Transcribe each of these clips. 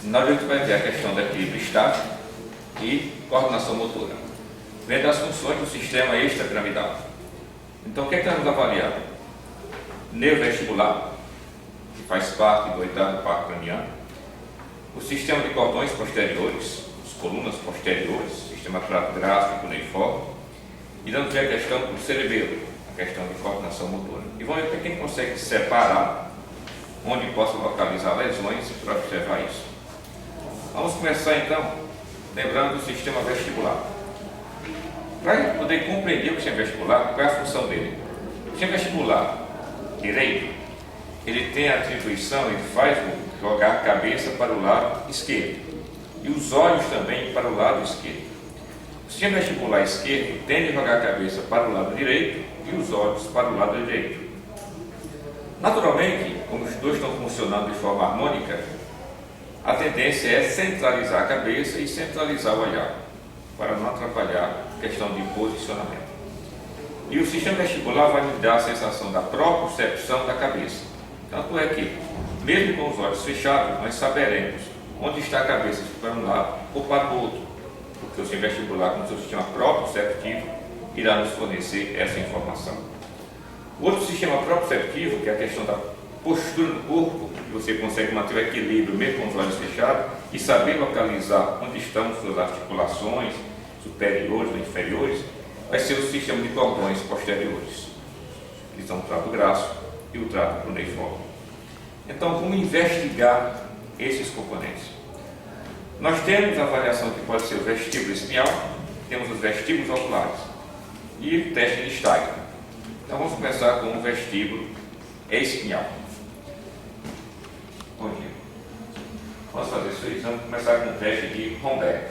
Nós a gente vai ver a questão da equilíbrio estático e coordenação motora, vendo as funções do sistema extrapiramidal. Então, o que é que nós vamos avaliar? Neovestibular, que faz parte do oitavo parto craniano, o sistema de cordões posteriores, as colunas posteriores, sistema trato-gráfico cuneiforme, e vamos ver a questão do cerebelo, a questão de coordenação motora. E vamos ver quem consegue separar onde possa localizar lesões para observar isso. Vamos começar então lembrando do sistema vestibular. Para poder compreender o sistema vestibular, qual é a função dele? O sistema vestibular direito, ele tem a atribuição, ele faz jogar a cabeça para o lado esquerdo e os olhos também para o lado esquerdo. O sistema vestibular esquerdo tende a jogar a cabeça para o lado direito e os olhos para o lado direito. Naturalmente, como os dois estão funcionando de forma harmônica, a tendência é centralizar a cabeça e centralizar o olhar, para não atrapalhar a questão de posicionamento. E o sistema vestibular vai nos dar a sensação da propriocepção da cabeça. Tanto é que, mesmo com os olhos fechados, nós saberemos onde está a cabeça, se para um lado ou para o outro, porque o sistema vestibular, com o seu sistema proprioceptivo, irá nos fornecer essa informação. O outro sistema proprioceptivo, que é a questão da postura do corpo, que você consegue manter o equilíbrio mesmo com os olhos fechados e saber localizar onde estão suas articulações superiores ou inferiores, vai ser o sistema de cordões posteriores, que são o trato graxo e o trato cuneiforme. Então, vamos investigar esses componentes. Nós temos a avaliação que pode ser o vestíbulo espinhal, temos os vestíbulos oculares e o teste de Steiger. Então, vamos começar com o vestíbulo espinhal. Bom dia. Vamos fazer isso aí. Vamos começar com o teste de Romberg.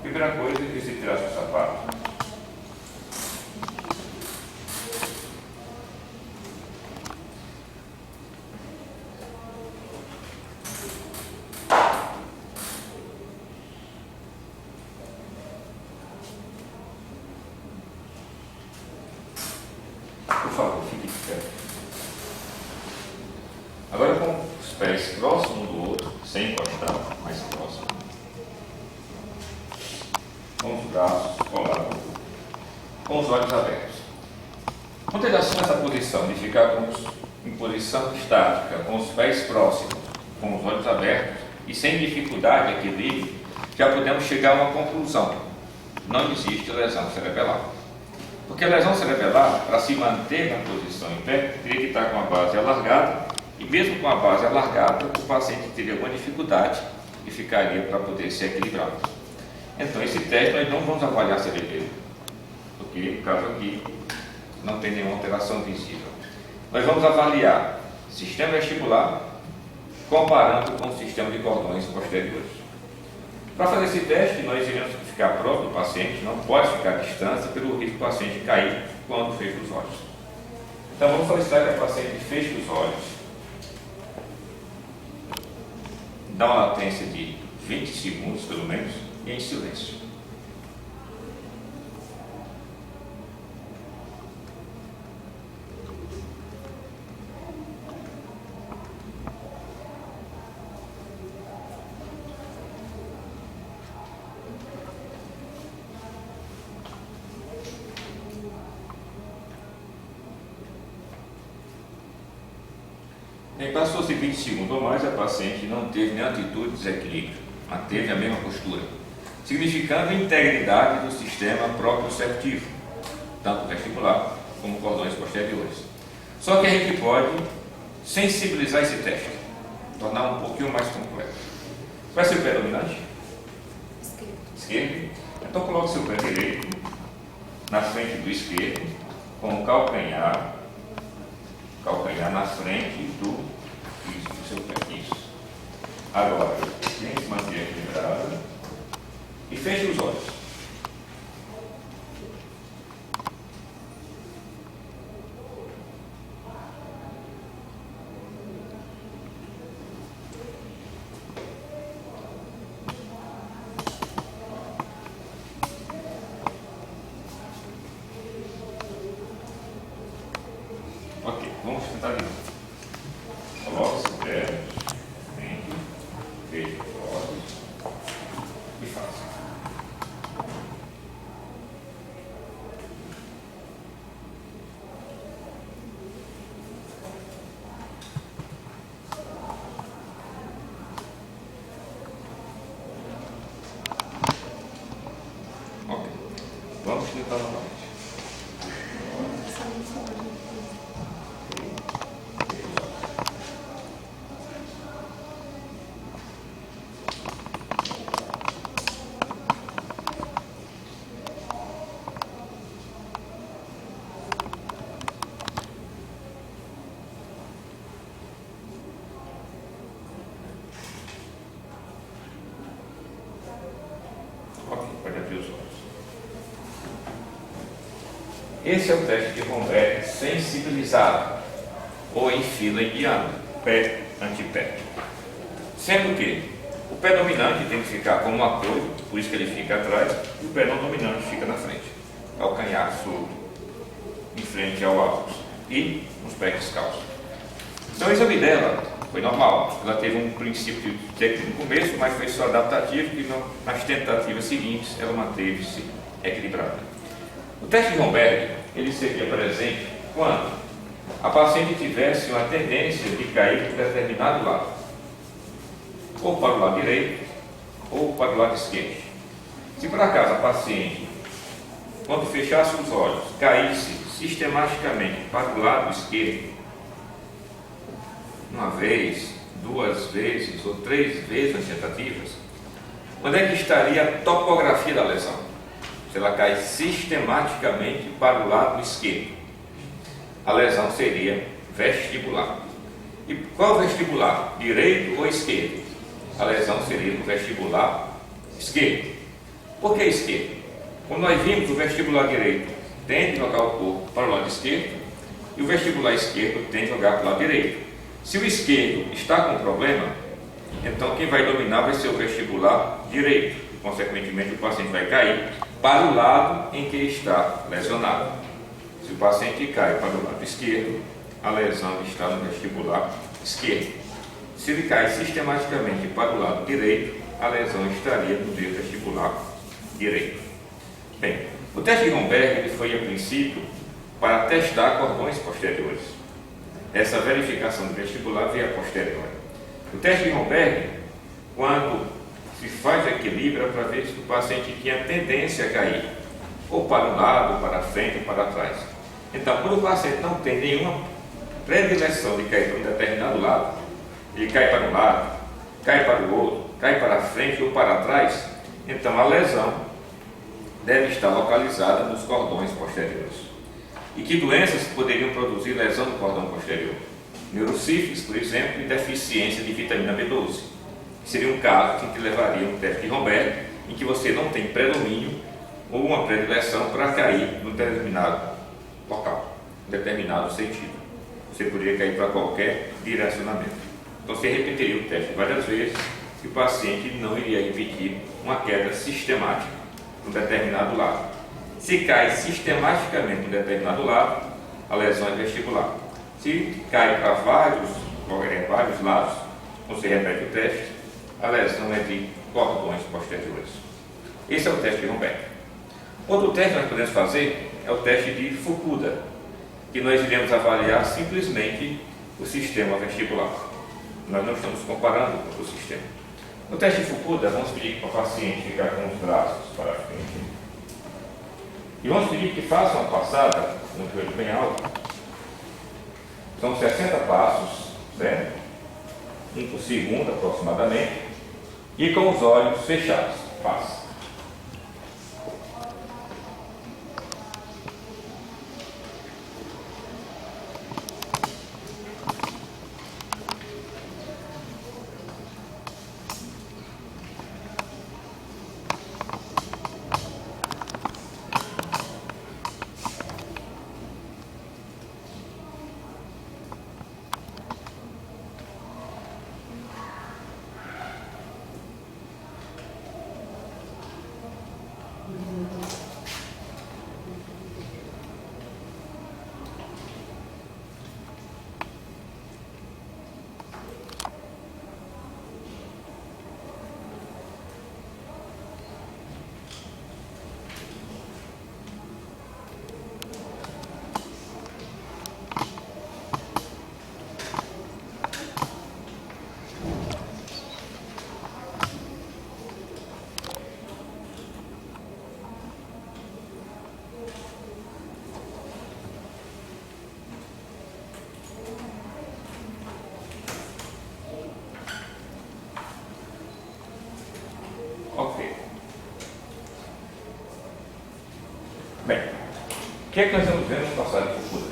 Primeira coisa é você tirar seu sapato. Por favor, fique de pé. Agora com os pés próximos um do outro, sem encostar, mais próximo. Com os braços colados, com os olhos abertos. Quando ele assume essa posição de ficar em posição estática, com os pés próximos, com os olhos abertos e sem dificuldade de equilíbrio, já podemos chegar a uma conclusão: não existe lesão cerebelar. Porque a lesão cerebelar, para se manter na posição em pé, teria que estar com a base alargada, e mesmo com a base alargada, o paciente teria alguma dificuldade e ficaria para poder se equilibrar. Então, esse teste nós não vamos avaliar cerebelo, porque no caso aqui não tem nenhuma alteração visível. Nós vamos avaliar sistema vestibular comparando com o sistema de cordões posteriores. Para fazer esse teste, nós iremos ficar próximo do paciente, não pode ficar à distância pelo risco do paciente cair quando fecha os olhos. Então, vamos solicitar que a paciente feche os olhos, dá uma latência de 20 segundos, pelo menos, e em silêncio. E passou-se 20 segundos ou mais, a paciente não teve nenhuma atitude de desequilíbrio, manteve a mesma postura, significando a integridade do sistema proprioceptivo, tanto vestibular como cordões posteriores. Só que a gente pode sensibilizar esse teste, tornar um pouquinho mais completo. Vai ser o pé dominante? Esquerdo. Então coloque seu pé direito na frente do esquerdo, com o calcanhar na frente do seu pé. Isso. Agora, tem que se manter equilibrado e feche os olhos. Ok, vamos tentar de novo. Coloque seu pé, feche os olhos. Esse é o teste de Romberg sensibilizado, ou em fila indiana, pé antepé. Sendo que o pé dominante tem que ficar como apoio, por isso que ele fica atrás, e o pé não dominante fica na frente, calcanhar solto, em frente ao alto, e os pés descalços. Então o exame dela foi normal, ela teve um princípio técnico no começo, mas foi só adaptativo e nas tentativas seguintes ela manteve-se equilibrada. O teste de Romberg, ele seria presente quando a paciente tivesse uma tendência de cair por determinado lado, ou para o lado direito, ou para o lado esquerdo. Se por acaso a paciente, quando fechasse os olhos, caísse sistematicamente para o lado esquerdo, uma vez, duas vezes ou três vezes nas tentativas, onde é que estaria a topografia da lesão? Se ela cai sistematicamente para o lado esquerdo, a lesão seria vestibular. E qual vestibular? Direito ou esquerdo? A lesão seria no vestibular esquerdo. Por que esquerdo? Quando nós vimos o vestibular direito tende a jogar o corpo para o lado esquerdo e o vestibular esquerdo tende a jogar para o lado direito. Se o esquerdo está com problema, então quem vai dominar vai ser o vestibular direito. E, consequentemente, o paciente vai cair para o lado em que está lesionado. Se o paciente cai para o lado esquerdo, a lesão está no vestibular esquerdo. Se ele cai sistematicamente para o lado direito, a lesão estaria no vestibular direito. Bem, o teste de Romberg ele foi, a princípio, para testar cordões posteriores. Essa verificação do vestibular veio a posteriori. O teste de Romberg, quando se faz o equilíbrio, é para ver se o paciente tinha tendência a cair, ou para um lado, para frente, ou para trás. Então, quando o paciente não tem nenhuma predileção de cair para um determinado lado, ele cai para um lado, cai para o outro, cai para frente ou para trás, então a lesão deve estar localizada nos cordões posteriores. E que doenças poderiam produzir lesão no cordão posterior? Neurosífilis, por exemplo, e deficiência de vitamina B12. Seria um caso em que levaria um teste de Romberg, em que você não tem predomínio ou uma predileção para cair num determinado local, em determinado sentido. Você poderia cair para qualquer direcionamento. Então você repetiria o teste várias vezes e o paciente não iria repetir uma queda sistemática num determinado lado. Se cai sistematicamente em um determinado lado, a lesão é vestibular. Se cai para vários lados, você repete o teste, a lesão é de cordões posteriores. Esse é o teste de Romberg. Outro teste que nós podemos fazer é o teste de Fukuda, que nós iremos avaliar simplesmente o sistema vestibular. Nós não estamos comparando com o sistema. No teste de Fukuda, vamos pedir para o paciente ficar com os braços para frente. E vamos pedir que faça uma passada no joelho bem alto. São 60 passos, certo? Um por segundo aproximadamente. E com os olhos fechados. Faça. Ok. Bem, o que é que nós vamos ver no passado de Fukuda?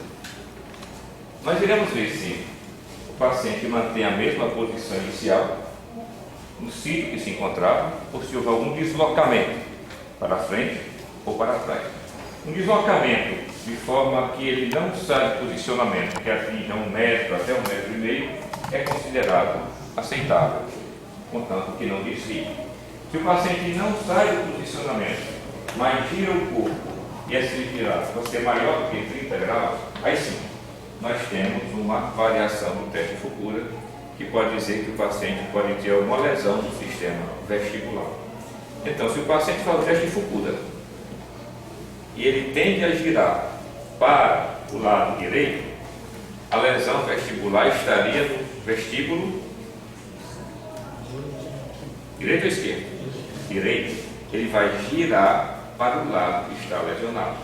Nós iremos ver se o paciente mantém a mesma posição inicial no sítio que se encontrava ou se houve algum deslocamento para frente ou para trás. Um deslocamento de forma que ele não sai de posicionamento, que atinja 1 metro até 1,5 metro, é considerado aceitável, contanto que não desvie. Se o paciente não sai do posicionamento, mas gira o corpo, e esse girar você é maior do que 30 graus, aí sim, nós temos uma variação do teste de Fukuda, que pode dizer que o paciente pode ter alguma lesão no sistema vestibular. Então, se o paciente faz o teste de Fukuda e ele tende a girar para o lado direito, a lesão vestibular estaria no vestíbulo direito ou esquerdo? Direito. Ele vai girar para o lado que está lesionado.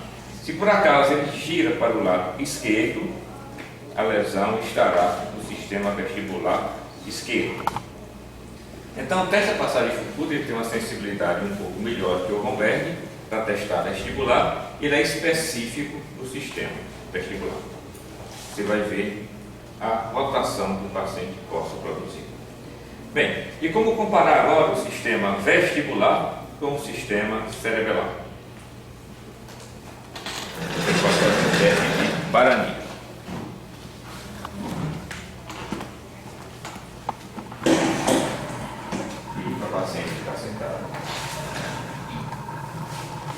Se por acaso ele gira para o lado esquerdo, a lesão estará no sistema vestibular esquerdo. Então, o teste da passagem Fukuda tem uma sensibilidade um pouco melhor que o Romberg para testar vestibular. Ele é específico do sistema vestibular. Você vai ver a rotação que o paciente possa produzir. Bem, e como comparar agora o sistema vestibular com o sistema cerebelar? Você pode fazer um teste de Barani.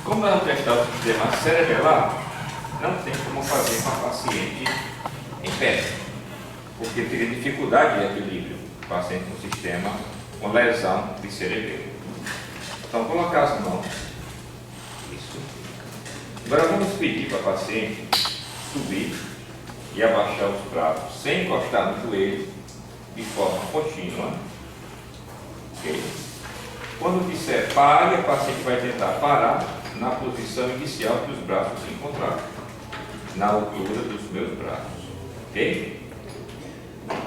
Como nós vamos testar o sistema cerebelar, não tem como fazer com a paciente em pé, porque teria dificuldade de equilíbrio o paciente com sistema com lesão de cerebelo. Então, colocar as mãos. Isso. Agora vamos pedir para a paciente subir e abaixar os braços sem encostar no joelho, de forma contínua. Okay. Quando disser pare, a paciente vai tentar parar na posição inicial que os braços se encontraram, na altura dos meus braços. Ok?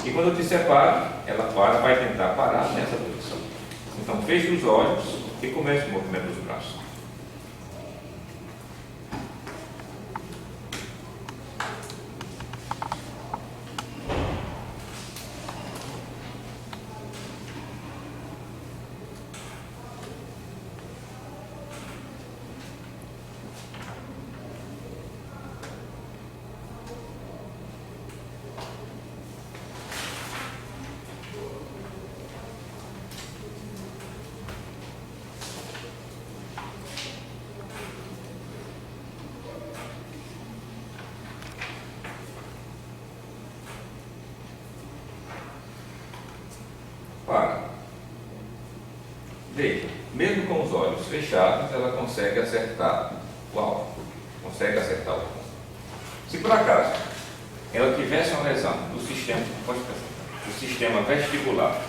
E quando eu disser pare, ela vai tentar parar nessa posição. Então, feche os olhos e comece o movimento dos braços. Para. Veja, mesmo com os olhos fechados, ela consegue acertar o alvo. Consegue acertar o ponto. Se por acaso ela tivesse uma lesão do sistema vestibular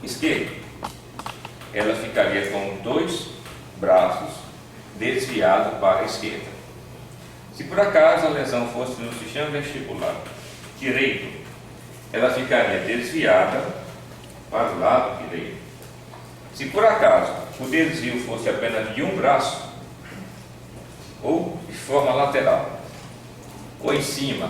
esquerdo, ela ficaria com 2 braços desviados para a esquerda. Se por acaso a lesão fosse no sistema vestibular direito, ela ficaria desviada para o lado direito. Se por acaso o desvio fosse apenas de um braço, ou de forma lateral, ou em cima,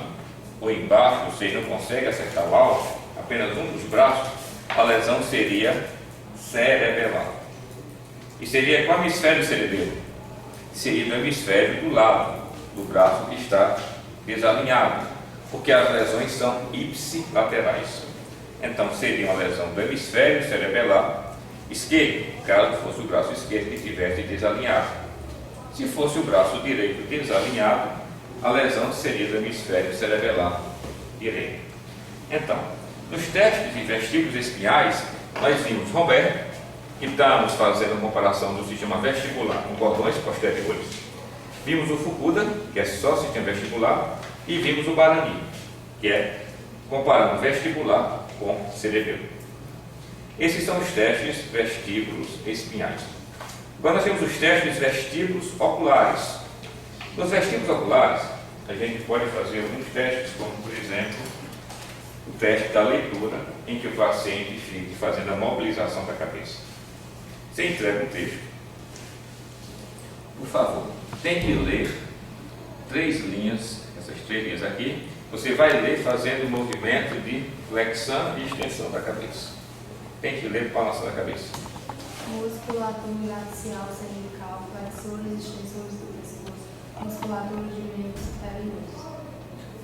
ou embaixo, você não consegue acertar o alvo, apenas um dos braços, a lesão seria cerebelar. E seria qual hemisfério cerebelo? Seria no hemisfério do lado do braço que está desalinhado, porque as lesões são ipsilaterais. Então, seria uma lesão do hemisfério cerebelar esquerdo, caso fosse o braço esquerdo que estivesse desalinhado. Se fosse o braço direito desalinhado, a lesão seria do hemisfério cerebelar direito. Então, nos testes de vestíbulos espinhais, nós vimos Romberg, que estamos fazendo uma comparação do sistema vestibular com cordões posteriores. Vimos o Fukuda, que é só sistema vestibular, e vimos o Barani, que é comparando vestibular com cerebelo. Esses são os testes vestíbulos espinhais. Agora nós temos os testes vestíbulos oculares. Nos vestíbulos oculares, a gente pode fazer alguns testes, como por exemplo, o teste da leitura, em que o paciente fique fazendo a mobilização da cabeça. Você entrega um texto. Por favor, tente ler 3 linhas, essas 3 linhas aqui. Você vai ler fazendo o movimento de flexão e extensão da cabeça. Tente ler balançando a cabeça. Musculatura axial cervical, flexores e extensores do pescoço. musculatura de membros superiores.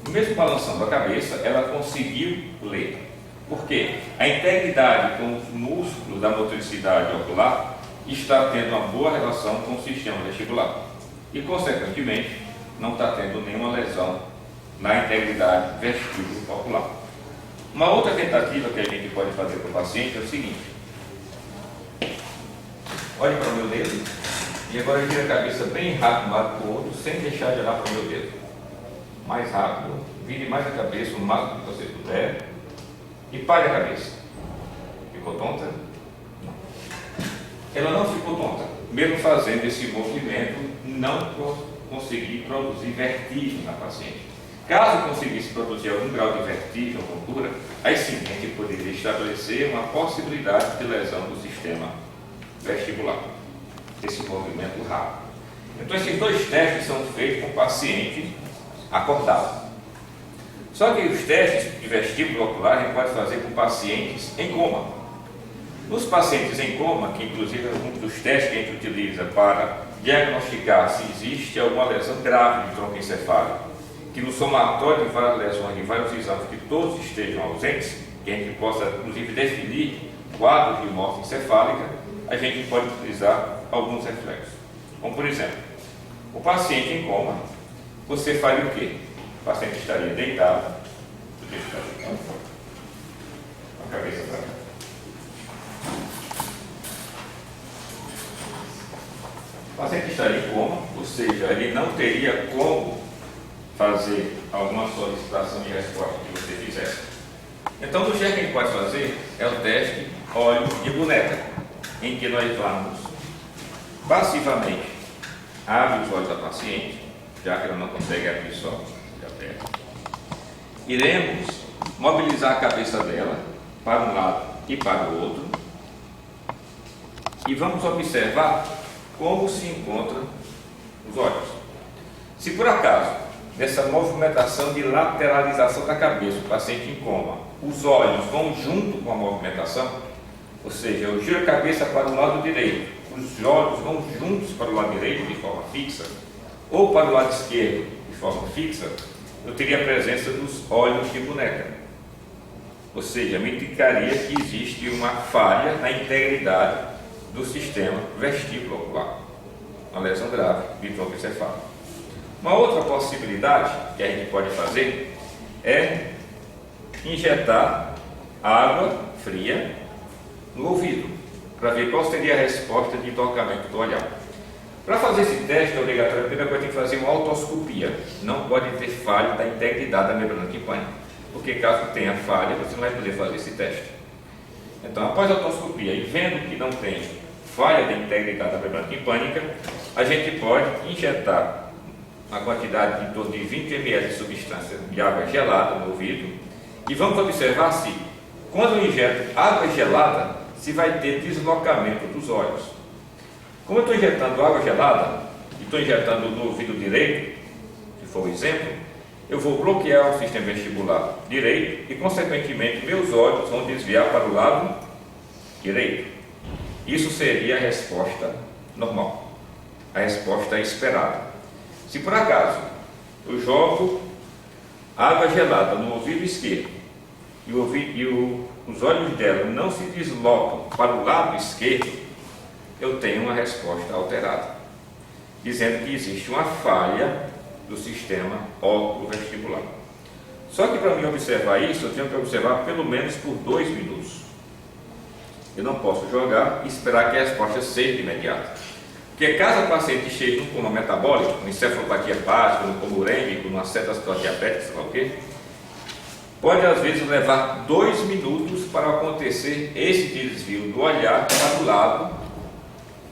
Mesmo balançando a cabeça, ela conseguiu ler. Por quê? A integridade com os músculos da motricidade ocular está tendo uma boa relação com o sistema vestibular. E, consequentemente, não está tendo nenhuma lesão na integridade vestíbulo-ocular. Uma outra tentativa que a gente pode fazer para o paciente é o seguinte: olhe para o meu dedo e agora gira a cabeça bem rápido de um lado para o outro, sem deixar de olhar para o meu dedo. Mais rápido, vire mais a cabeça o máximo que você puder e pare a cabeça. Ficou tonta? Não. Ela não ficou tonta. Mesmo fazendo esse movimento, não consegui produzir vertigem na paciente. Caso conseguisse produzir algum grau de vertigem ou tontura, aí sim a gente poderia estabelecer uma possibilidade de lesão do sistema vestibular, esse movimento rápido. Então esses dois testes são feitos com o paciente acordado. Só que os testes de vestíbulo ocular a gente pode fazer com pacientes em coma. Nos pacientes em coma, que inclusive é um dos testes que a gente utiliza para diagnosticar se existe alguma lesão grave de tronco encefálico, que no somatório de várias lesões, de vários exames, que todos estejam ausentes, que a gente possa inclusive definir quadros de morte encefálica, a gente pode utilizar alguns reflexos. Como por exemplo, o paciente em coma, você faria o quê? O paciente estaria deitado, com a cabeça para cá. O paciente estaria em coma, ou seja, ele não teria como fazer alguma solicitação de resposta que você fizesse. Então, o jeito que a gente pode fazer é o teste olho de boneca, em que nós vamos passivamente abrir os olhos da paciente, já que ela não consegue abrir só, já aperta. Iremos mobilizar a cabeça dela para um lado e para o outro e vamos observar como se encontram os olhos. Se por acaso, nessa movimentação de lateralização da cabeça, o paciente em coma, os olhos vão junto com a movimentação, ou seja, eu giro a cabeça para o lado direito, os olhos vão juntos para o lado direito de forma fixa, ou para o lado esquerdo de forma fixa, eu teria a presença dos olhos de boneca. Ou seja, me indicaria que existe uma falha na integridade do sistema vestíbulo-ocular, uma lesão grave de tronco encefálico. Uma outra possibilidade que a gente pode fazer é injetar água fria no ouvido, para ver qual seria a resposta de tocamento do olhar. Para fazer esse teste, é obrigatório, a primeira coisa tem que fazer uma otoscopia. Não pode ter falha da integridade da membrana timpânica, porque caso tenha falha, você não vai poder fazer esse teste. Então, após a otoscopia e vendo que não tem falha da integridade da membrana timpânica, a gente pode injetar uma quantidade de em torno de 20 ml de substância de água gelada no ouvido e vamos observar se, quando eu injeto água gelada, se vai ter deslocamento dos olhos. Como eu estou injetando água gelada e estou injetando no ouvido direito, se for o exemplo, eu vou bloquear o sistema vestibular direito e, consequentemente, meus olhos vão desviar para o lado direito. Isso seria a resposta normal, a resposta esperada. Se por acaso eu jogo água gelada no ouvido esquerdo e os olhos dela não se deslocam para o lado esquerdo, eu tenho uma resposta alterada, dizendo que existe uma falha do sistema óculo-vestibular. Só que para mim observar isso, eu tenho que observar pelo menos por 2 minutos. Eu não posso jogar e esperar que a resposta seja imediata. Porque caso a paciente esteja num coma metabólico, uma encefalopatia hepática, num coma urêmico, numa cetose diabética, sei lá o quê, pode às vezes levar 2 minutos para acontecer esse desvio do olhar para o lado,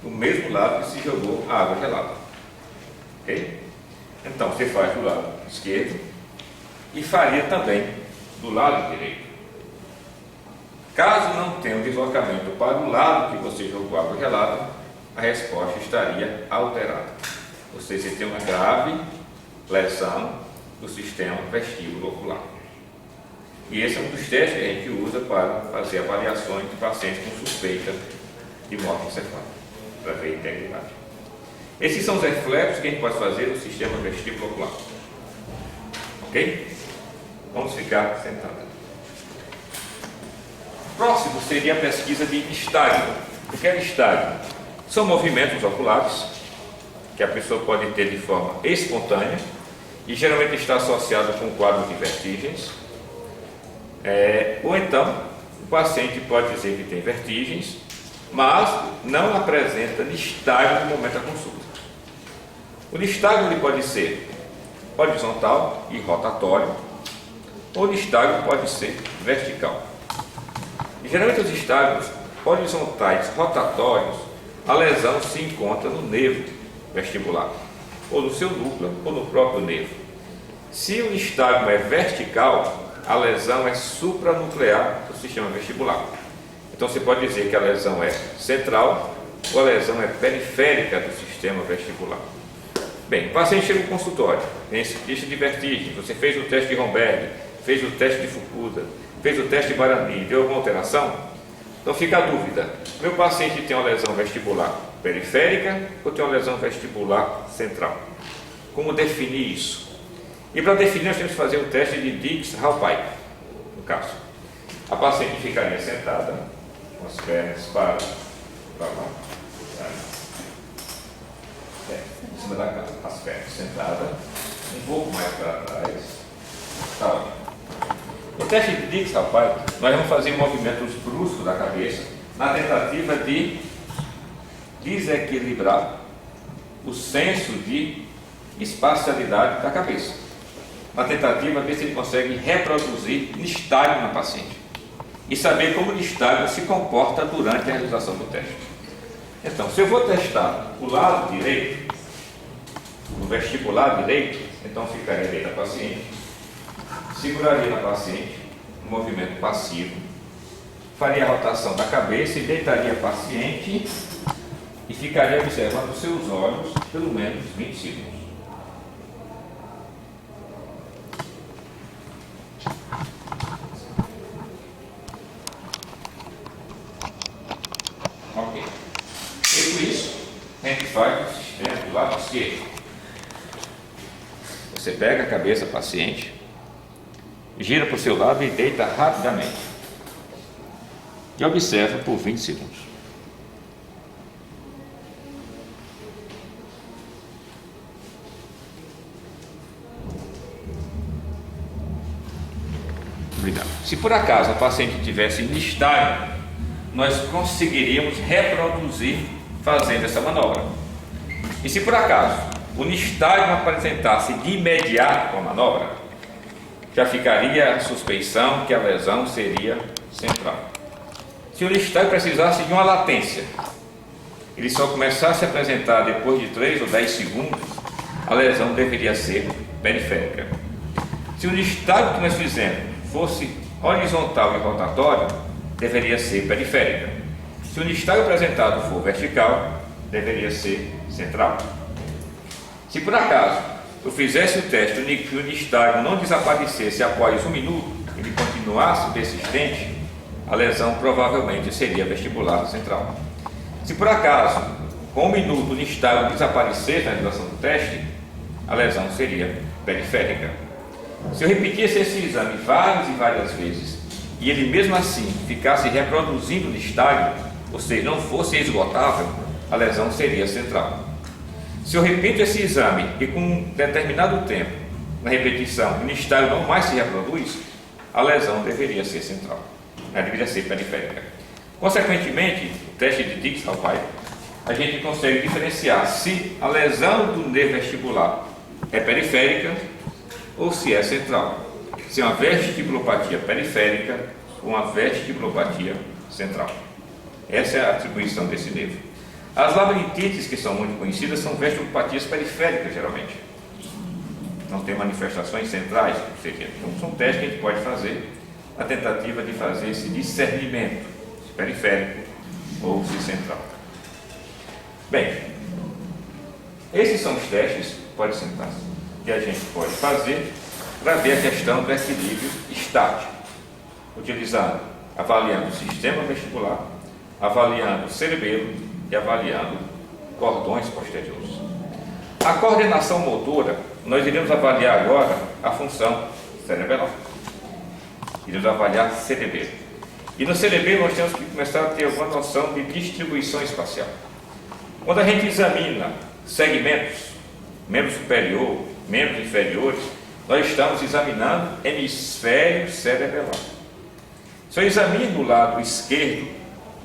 do mesmo lado que se jogou a água gelada. Ok? Então, você faz do lado esquerdo e faria também do lado direito. Caso não tenha um deslocamento para o lado que você jogou água gelada, a resposta estaria alterada. Ou seja, você tem uma grave lesão do sistema vestíbulo-ocular. E esse é um dos testes que a gente usa para fazer avaliações de pacientes com suspeita de morte encefálica, para ver a integridade. Esses são os reflexos que a gente pode fazer no sistema vestíbulo ocular. Ok? Vamos ficar sentados. Próximo seria a pesquisa de estágio. O que é estágio? São movimentos oculares que a pessoa pode ter de forma espontânea e geralmente está associado com quadros de vertigens. Ou então, o paciente pode dizer que tem vertigens, mas não apresenta nistagmo no momento da consulta. O nistagmo ele pode ser horizontal e rotatório, ou o nistagmo pode ser vertical. E, geralmente os nistagmos horizontais rotatórios, a lesão se encontra no nervo vestibular, ou no seu núcleo, ou no próprio nervo. Se o nistagmo é vertical, a lesão é supranuclear do sistema vestibular. Então você pode dizer que a lesão é central ou a lesão é periférica do sistema vestibular. Bem, o paciente chega no consultório, tem esse teste de vertigem, você fez o teste de Romberg, fez o teste de Fukuda, fez o teste de Barani, deu alguma alteração? Então fica a dúvida, meu paciente tem uma lesão vestibular periférica ou tem uma lesão vestibular central? Como definir isso? E para definir nós temos que fazer o teste de Dix-Hallpike, no caso. A paciente ficaria sentada, com as pernas para lá, em cima da cama, as pernas sentadas, um pouco mais para trás. Tá ótimo. No teste de Dix-Hallpike, nós vamos fazer movimentos bruscos da cabeça na tentativa de desequilibrar o senso de espacialidade da cabeça, na tentativa de ver se ele consegue reproduzir nistagmo na paciente e saber como o nistagmo se comporta durante a realização do teste. Então, se eu vou testar o lado direito, no vestibular direito, então ficaria direito a paciente, seguraria na paciente, um movimento passivo, faria a rotação da cabeça e deitaria a paciente e ficaria observando os seus olhos pelo menos 20 segundos. Ok. Feito isso, a gente faz o sistema do lado esquerdo. Você pega a cabeça do paciente, gira para o seu lado e deita rapidamente. E observa por 20 segundos. Obrigado. Se por acaso a paciente tivesse nistagmo, nós conseguiríamos reproduzir fazendo essa manobra. E se por acaso o nistagmo apresentasse de imediato com a manobra, já ficaria a suspeição que a lesão seria central. Se o nistagmo precisasse de uma latência, ele só começasse a apresentar depois de 3 ou 10 segundos, a lesão deveria ser periférica. Se o nistagmo que nós fizemos fosse horizontal e rotatório, deveria ser periférica. Se o nistagmo apresentado for vertical, deveria ser central. Se por acaso eu fizesse o teste e o nistagmo não desaparecesse após 1 minuto, ele continuasse persistente, a lesão provavelmente seria vestibular central. Se por acaso, com 1 minuto, o nistagmo desaparecesse na realização do teste, a lesão seria periférica. Se eu repetisse esse exame várias e várias vezes e ele mesmo assim ficasse reproduzindo o nistagmo, ou seja, não fosse esgotável, a lesão seria central. Se eu repito esse exame e com um determinado tempo, na repetição, o nistagmo não mais se reproduz, a lesão deveria ser central, ela deveria ser periférica. Consequentemente, o teste de Dix-Hallpike, a gente consegue diferenciar se a lesão do nervo vestibular é periférica ou se é central, se é uma vestibulopatia periférica ou uma vestibulopatia central. Essa é a atribuição desse nervo. As labirintites, que são muito conhecidas, são vestibulopatias periféricas, geralmente. Não tem manifestações centrais, então são testes que a gente pode fazer na tentativa de fazer esse discernimento, se periférico ou se central. Bem, esses são os testes, pode sentar, que a gente pode fazer para ver a questão do equilíbrio estático, avaliando o sistema vestibular, avaliando o cerebelo e avaliando cordões posteriores. a coordenação motora, nós iremos avaliar agora a função cerebral. Iremos avaliar CDB. E no CDB nós temos que começar a ter alguma noção de distribuição espacial. Quando a gente examina segmentos, membro superior, membros inferiores, nós estamos examinando hemisfério cerebral. Se eu examino o lado esquerdo,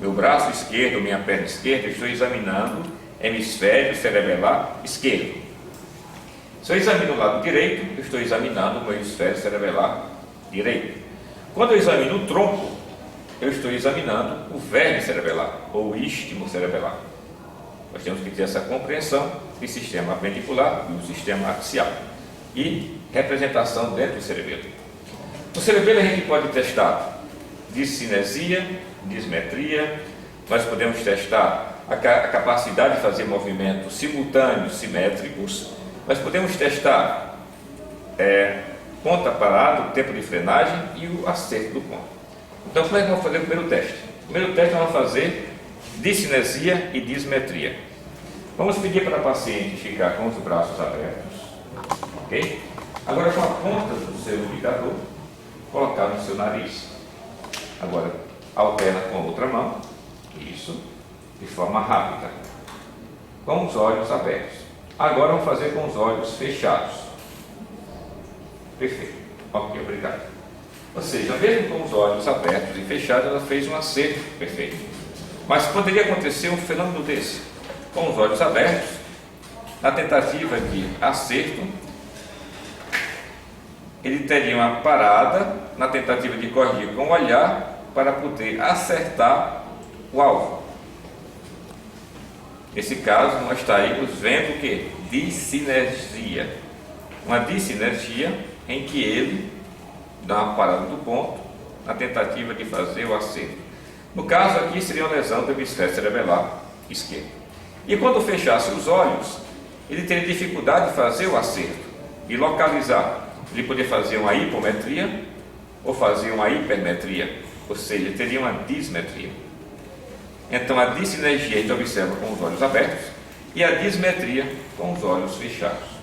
meu braço esquerdo, minha perna esquerda, eu estou examinando hemisfério cerebral esquerdo. Se eu examino o lado direito, eu estou examinando o meu hemisfério cerebral direito. Quando eu examino o tronco, eu estou examinando o verme cerebral, ou o istmo cerebral. Nós temos que ter essa compreensão do sistema ventricular e do sistema axial. E representação dentro do cerebelo. No cerebelo a gente pode testar discinesia, dismetria, nós podemos testar a capacidade de fazer movimentos simultâneos, simétricos, nós podemos testar ponta parada, o tempo de frenagem e o acerto do ponto. Então, como é que vamos fazer o primeiro teste? O primeiro teste nós vamos fazer discinesia e dismetria. Vamos pedir para a paciente ficar com os braços abertos, ok? Agora, com a ponta do seu indicador, colocar no seu nariz. Agora, alterna com a outra mão, isso, de forma rápida, com os olhos abertos. Agora vamos fazer com os olhos fechados. Perfeito. Ok, obrigado. Ou seja, mesmo com os olhos abertos e fechados, ela fez um acerto perfeito. Mas poderia acontecer um fenômeno desse, com os olhos abertos, na tentativa de acerto, ele teria uma parada na tentativa de corrigir com o olhar para poder acertar o alvo. Nesse caso, nós estaríamos vendo o que? Dissinergia. Uma dissinergia em que ele dá uma parada do ponto na tentativa de fazer o acerto. No caso aqui seria uma lesão do hemisfério cerebral esquerdo. E quando fechasse os olhos, ele teria dificuldade de fazer o acerto e localizar. Ele poderia fazer uma hipometria ou fazer uma hipermetria, ou seja, teria uma dismetria. Então a dissinergia a gente observa com os olhos abertos e a dismetria com os olhos fechados.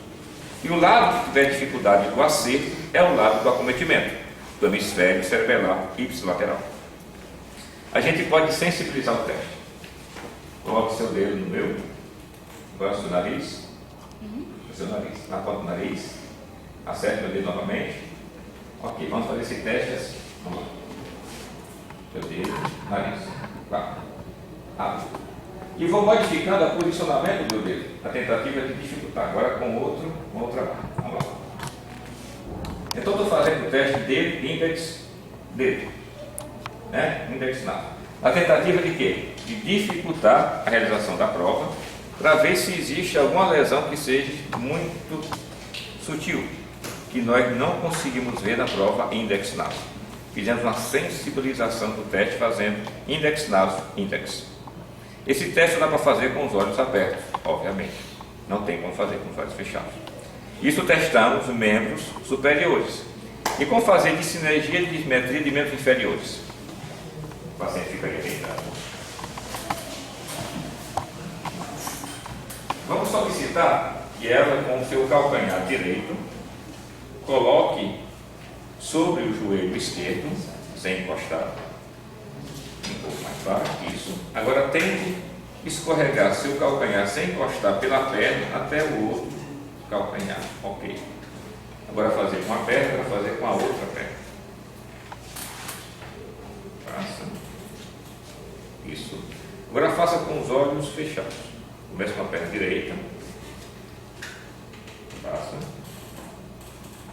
E o lado que tiver dificuldade do acerto é o lado do acometimento, do hemisfério cerebral ipsilateral. A gente pode sensibilizar o teste. Coloque seu dedo no meu, agora no seu nariz, no seu nariz, na ponta do nariz, acerte meu dedo novamente. Ok, vamos fazer esse teste assim. Vamos lá. Meu dedo, nariz, tá. E vou modificando o posicionamento do dedo, a tentativa de dificultar. Agora com outra mão. Vamos lá. Então estou fazendo o teste dedo, índex, dedo. Índex nada. A tentativa de quê? De dificultar a realização da prova, para ver se existe alguma lesão que seja muito sutil, que nós não conseguimos ver na prova index naso. Fizemos uma sensibilização do teste fazendo index naso, index. Esse teste dá para fazer com os olhos abertos, obviamente. Não tem como fazer com os olhos fechados. Isso testamos membros superiores. E como fazer de sinergia e dismetria de membros inferiores? O paciente fica aí deitado. Vamos solicitar que ela, com o seu calcanhar direito, coloque sobre o joelho esquerdo, sem encostar. Um pouco mais baixo, isso. Agora tente escorregar seu calcanhar sem encostar pela perna até o outro calcanhar. Ok. Agora fazer com a perna, agora fazer com a outra perna. Faça. Isso. Agora faça com os olhos fechados. Comece com a perna direita. Faça.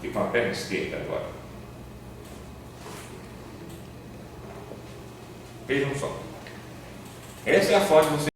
E com a perna esquerda agora. Vejam só. Essa é a forma de você